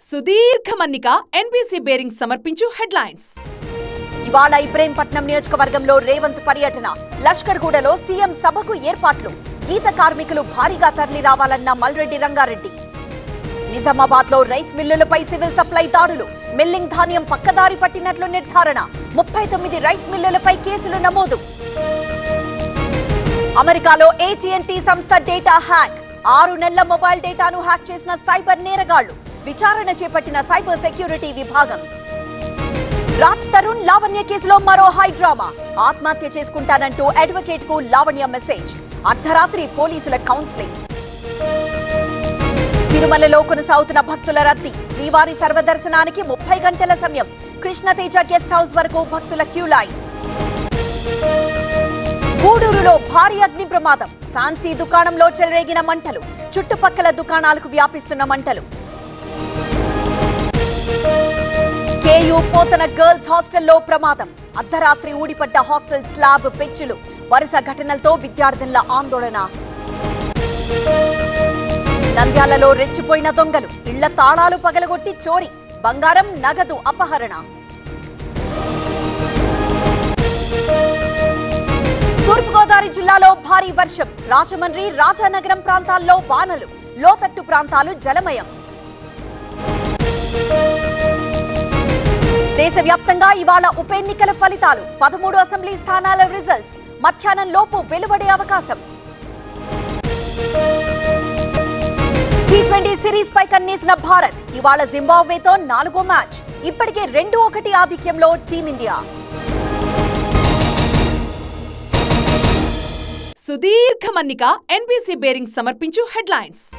సుదీర్ఘ మన్నిక NBC bearing సమర్పించు హెడ్లైన్స్. ఇవాళ ఇబ్రహీంపట్నం నియోజకవర్గంలో రేవంత్ పర్యటన. లష్కర్గూడలో సీఎం సభకు ఏర్పాట్లు. గీత కార్మికులు భారీగా తరలి రావాలన్న మల్రెడ్డి రంగారెడ్డి. నిజామాబాద్ లో రైస్ మిల్లులపై సివిల్ సప్లై దాడులు. మిల్లింగ్ ధాన్యం పక్కదారి పట్టినట్లు నిర్ధారణ. 39 రైస్ మిల్లులపై కేసులు నమోదు. అమెరికాలో AT&T సంస్థ డేటా హ్యాక్. 6 నెలల మొబైల్ డేటాను హ్యాక్ చేసిన సైబర్ నేరగాళ్లు. విచారణ చేపట్టిన సైబర్ సెక్యూరిటీ విభాగం. రాజ్ తరుణ్ లావణ్య కేసులో మరో హై డ్రామా. ఆత్మహత్య చేసుకుంటానంటూ అడ్వకేట్ కు లావణ్య మెసేజ్. అర్ధరాత్రి పోలీసుల కౌన్సిలింగ్. తిరుమలలో కొనసాగుతున్న భక్తుల రద్దీ. శ్రీవారి సర్వదర్శనానికి 30 గంటల సమయం. కృష్ణతేజ గెస్ట్ హౌస్ వరకు భక్తుల క్యూ లైన్. గూడూరులో భారీ అగ్ని ప్రమాదం. ఫ్యాన్సీ దుకాణంలో చెలరేగిన మంటలు. చుట్టుపక్కల దుకాణాలకు వ్యాపిస్తున్న మంటలు. కేయూ పోతన గర్ల్స్ హాస్టల్లో ప్రమాదం. అర్ధరాత్రి ఊడిపడ్డ హాస్టల్ స్లాబ్ పెచ్చులు. వరుస ఘటనలతో విద్యార్థినుల ఆందోళన. నంద్యాలలో రెచ్చిపోయిన దొంగలు. ఇళ్ల తాళాలు పగలగొట్టి చోరీ. బంగారం నగదు అపహరణ. తూర్పుగోదావరి జిల్లాలో భారీ వర్షం. రాజమండ్రి రాజానగరం ప్రాంతాల్లో వానలు. లోతట్టు ప్రాంతాలు జలమయం. దేశవ్యాప్తంగా ఇవాళ ఉప ఎన్నికల ఫలితాలు. 13 అసెంబ్లీ స్థానాల రిజల్ట్స్ మధ్యాహ్నం లోపు వెలువడే అవకాశం. T20 సిరీస్ పై కన్నేసిన భారత్. ఇవాళ జింబాబ్వేతో 4వ మ్యాచ్. ఇప్పటికే 2-1 ఆధిక్యంలో టీమిండియా. సుదీర్ఘ మన్నిక ఎన్బీసీ బేరింగ్ సమర్పించు హెడ్లైన్స్.